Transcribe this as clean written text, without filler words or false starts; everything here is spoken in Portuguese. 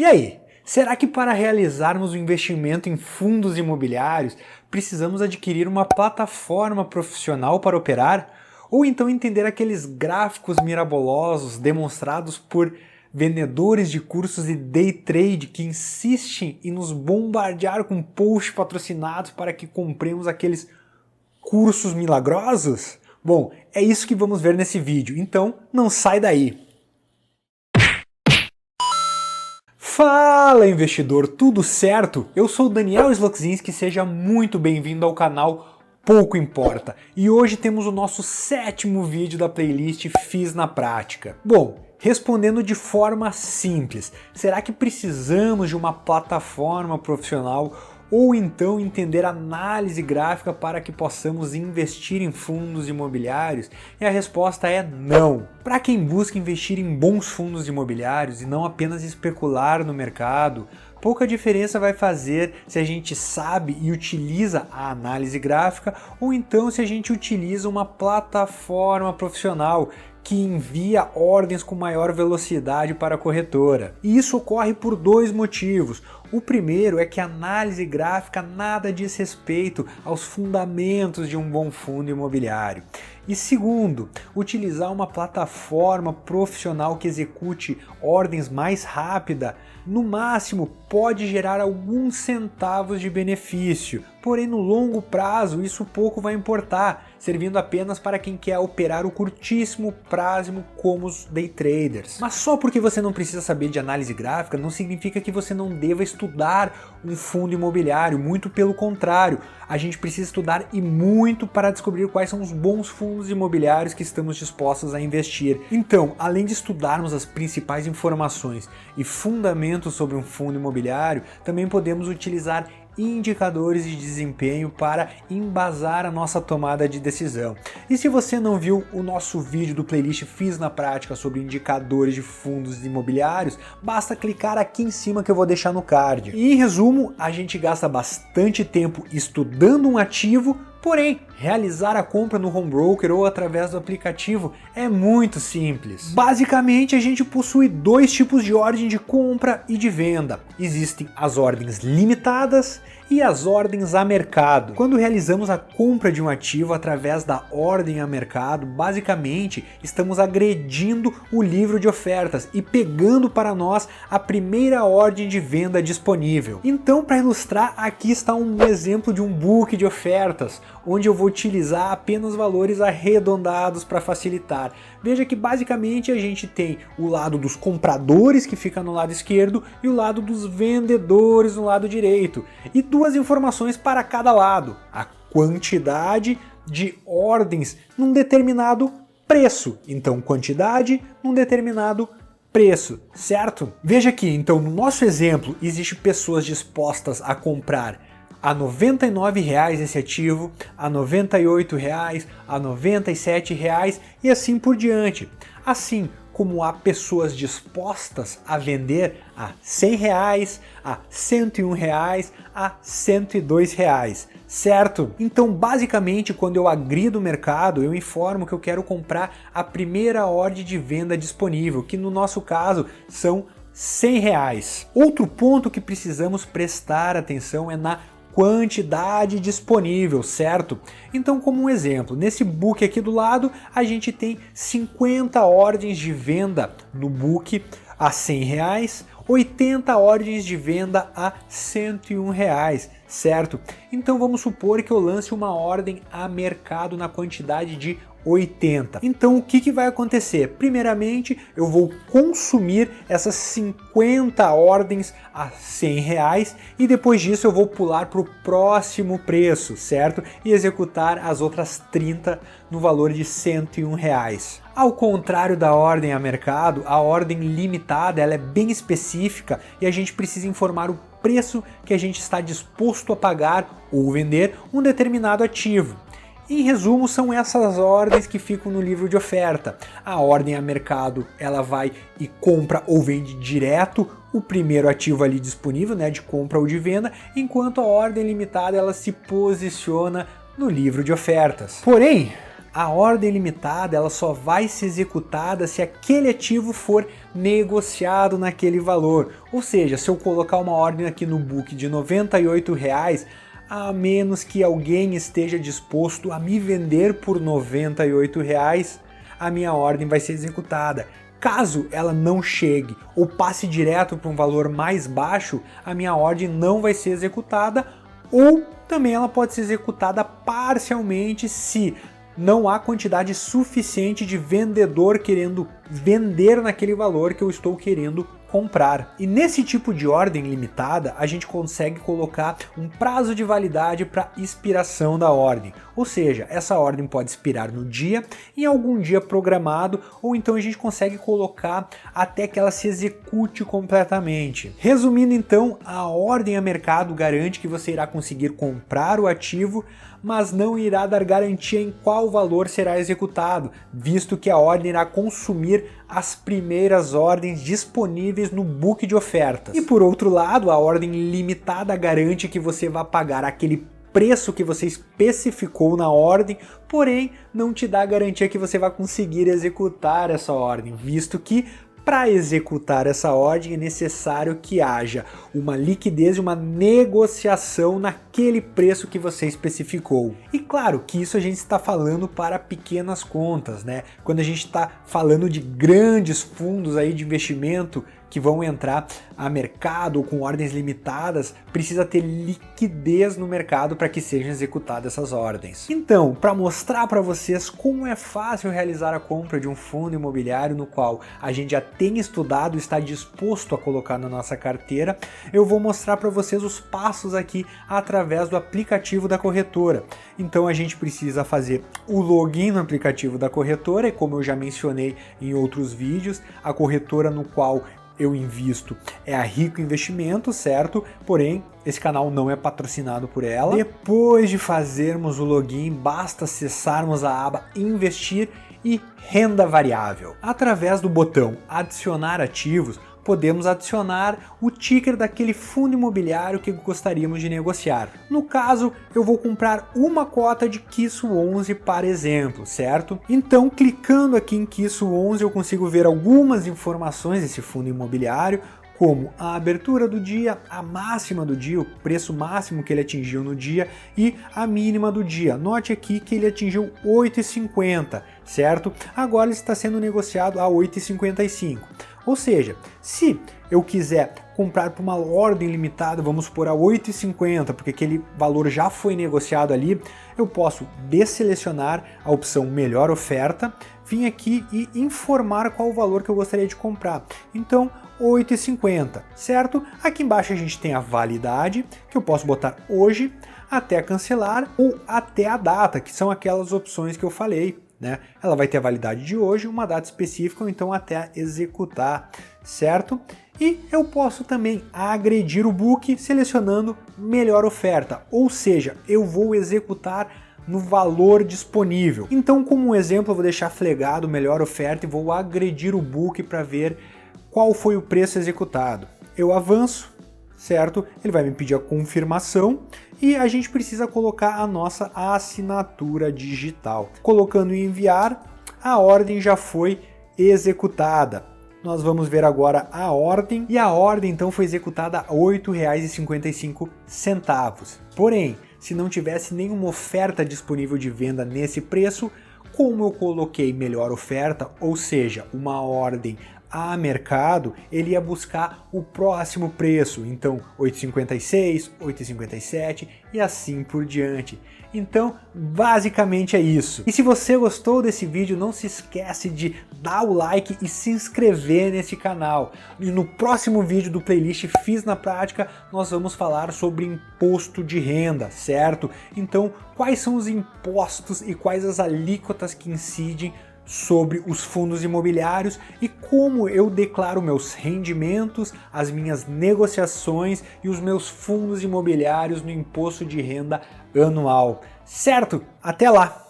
E aí, será que para realizarmos o investimento em fundos imobiliários, precisamos adquirir uma plataforma profissional para operar? Ou então entender aqueles gráficos mirabolosos demonstrados por vendedores de cursos de day trade que insistem em nos bombardear com posts patrocinados para que compremos aqueles cursos milagrosos? Bom, é isso que vamos ver nesse vídeo, então não sai daí! Fala investidor, tudo certo? Eu sou o Daniel Slokzinski, seja muito bem-vindo ao canal Pouco Importa. E hoje temos o nosso 7º vídeo da playlist Fiz na Prática. Bom, respondendo de forma simples, será que precisamos de uma plataforma profissional ou então entender análise gráfica para que possamos investir em fundos imobiliários? E a resposta é não. Para quem busca investir em bons fundos imobiliários e não apenas especular no mercado, pouca diferença vai fazer se a gente sabe e utiliza a análise gráfica ou então se a gente utiliza uma plataforma profissional que envia ordens com maior velocidade para a corretora. E isso ocorre por dois motivos. O primeiro é que a análise gráfica nada diz respeito aos fundamentos de um bom fundo imobiliário. E segundo, utilizar uma plataforma profissional que execute ordens mais rápida, no máximo pode gerar alguns centavos de benefício, porém no longo prazo isso pouco vai importar, servindo apenas para quem quer operar o curtíssimo prazo como os day traders. Mas só porque você não precisa saber de análise gráfica não significa que você não deva estudar um fundo imobiliário, muito pelo contrário, a gente precisa estudar e muito para descobrir quais são os bons fundos imobiliários que estamos dispostos a investir. Então, além de estudarmos as principais informações e fundamentos sobre um fundo imobiliário, também podemos utilizar indicadores de desempenho para embasar a nossa tomada de decisão. E se você não viu o nosso vídeo do playlist Fiz na Prática sobre indicadores de fundos imobiliários, basta clicar aqui em cima que eu vou deixar no card. E em resumo, a gente gasta bastante tempo estudando um ativo, porém, realizar a compra no home broker ou através do aplicativo é muito simples. Basicamente, a gente possui dois tipos de ordem de compra e de venda. Existem as ordens limitadas e as ordens a mercado. Quando realizamos a compra de um ativo através da ordem a mercado, basicamente estamos agredindo o livro de ofertas e pegando para nós a primeira ordem de venda disponível. Então, para ilustrar, aqui está um exemplo de um book de ofertas, onde eu vou utilizar apenas valores arredondados para facilitar. Veja que basicamente a gente tem o lado dos compradores, que fica no lado esquerdo, e o lado dos vendedores no lado direito. E duas informações para cada lado: a quantidade de ordens num determinado preço. Então, quantidade num determinado preço, certo? Veja aqui, então, no nosso exemplo, existem pessoas dispostas a comprar a R$ 99,00 esse ativo, a R$ 98,00, a R$ 97,00 e assim por diante. Assim como há pessoas dispostas a vender a R$ 100,00, a R$ 101,00, a R$ 102,00, certo? Então, basicamente, quando eu agrido o mercado, eu informo que eu quero comprar a primeira ordem de venda disponível, que no nosso caso são R$ 100,00. Outro ponto que precisamos prestar atenção é na quantidade disponível, certo? Então, como um exemplo, nesse book aqui do lado, a gente tem 50 ordens de venda no book a R$ 100,00, 80 ordens de venda a R$ 101,00, certo? Então vamos supor que eu lance uma ordem a mercado na quantidade de 80. Então o que vai acontecer? Primeiramente, eu vou consumir essas 50 ordens a R$ 100,00 e depois disso eu vou pular para o próximo preço, certo? E executar as outras 30 no valor de R$ 101,00. Ao contrário da ordem a mercado, a ordem limitada ela é bem específica e a gente precisa informar o preço que a gente está disposto a pagar ou vender um determinado ativo. Em resumo, são essas ordens que ficam no livro de oferta. A ordem a mercado, ela vai e compra ou vende direto o primeiro ativo ali disponível, né, de compra ou de venda, enquanto a ordem limitada ela se posiciona no livro de ofertas. Porém, A ordem limitada ela só vai ser executada se aquele ativo for negociado naquele valor. Ou seja, se eu colocar uma ordem aqui no book de R$ 98, a menos que alguém esteja disposto a me vender por R$ 98, a minha ordem vai ser executada. Caso ela não chegue ou passe direto para um valor mais baixo, a minha ordem não vai ser executada, ou também ela pode ser executada parcialmente se não há quantidade suficiente de vendedor querendo vender naquele valor que eu estou querendo comprar. E nesse tipo de ordem limitada, a gente consegue colocar um prazo de validade para expiração da ordem. Ou seja, essa ordem pode expirar no dia, em algum dia programado, ou então a gente consegue colocar até que ela se execute completamente. Resumindo então, a ordem a mercado garante que você irá conseguir comprar o ativo, mas não irá dar garantia em qual valor será executado, visto que a ordem irá consumir as primeiras ordens disponíveis no book de ofertas. E por outro lado, a ordem limitada garante que você vai pagar aquele preço que você especificou na ordem, porém não te dá garantia que você vai conseguir executar essa ordem, visto que para executar essa ordem é necessário que haja uma liquidez e uma negociação naquele preço que você especificou. E claro que isso a gente está falando para pequenas contas, né? Quando a gente está falando de grandes fundos aí de investimento que vão entrar a mercado ou com ordens limitadas, precisa ter liquidez no mercado para que sejam executadas essas ordens. Então, para mostrar para vocês como é fácil realizar a compra de um fundo imobiliário no qual a gente já tem estudado e está disposto a colocar na nossa carteira, eu vou mostrar para vocês os passos aqui através do aplicativo da corretora. Então a gente precisa fazer o login no aplicativo da corretora, e como eu já mencionei em outros vídeos, a corretora no qual eu invisto é a Rico Investimentos, certo? Porém, esse canal não é patrocinado por ela. Depois de fazermos o login, basta acessarmos a aba Investir e Renda Variável. Através do botão Adicionar Ativos, podemos adicionar o ticker daquele fundo imobiliário que gostaríamos de negociar. No caso, eu vou comprar uma cota de Quisso 11, para exemplo, certo? Então, clicando aqui em Quisso 11, eu consigo ver algumas informações desse fundo imobiliário, como a abertura do dia, a máxima do dia, o preço máximo que ele atingiu no dia e a mínima do dia. Note aqui que ele atingiu 8,50, certo? Agora ele está sendo negociado a 8,55. Ou seja, se eu quiser comprar por uma ordem limitada, vamos supor a 8,50, porque aquele valor já foi negociado ali, eu posso desselecionar a opção melhor oferta, vir aqui e informar qual o valor que eu gostaria de comprar. Então, 8,50, certo? Aqui embaixo a gente tem a validade, que eu posso botar hoje, até cancelar ou até a data, que são aquelas opções que eu falei, né? Ela vai ter a validade de hoje, uma data específica, ou então até executar, certo? E eu posso também agredir o book selecionando melhor oferta, ou seja, eu vou executar no valor disponível. Então, como um exemplo, eu vou deixar flegado melhor oferta e vou agredir o book para ver qual foi o preço executado. Eu avanço, certo? Ele vai me pedir a confirmação e a gente precisa colocar a nossa assinatura digital. Colocando em enviar, a ordem já foi executada. Nós vamos ver agora a ordem, e a ordem então foi executada a R$ 8,55. Porém, se não tivesse nenhuma oferta disponível de venda nesse preço, como eu coloquei melhor oferta, ou seja, uma ordem a mercado, ele ia buscar o próximo preço, então 8,56, 8,57 e assim por diante. Então, basicamente é isso. E se você gostou desse vídeo, não se esquece de dar o like e se inscrever nesse canal. E no próximo vídeo do playlist Fiz na Prática, nós vamos falar sobre imposto de renda, certo? Então, quais são os impostos e quais as alíquotas que incidem sobre os fundos imobiliários e como eu declaro meus rendimentos, as minhas negociações e os meus fundos imobiliários no imposto de renda anual. Certo? Até lá!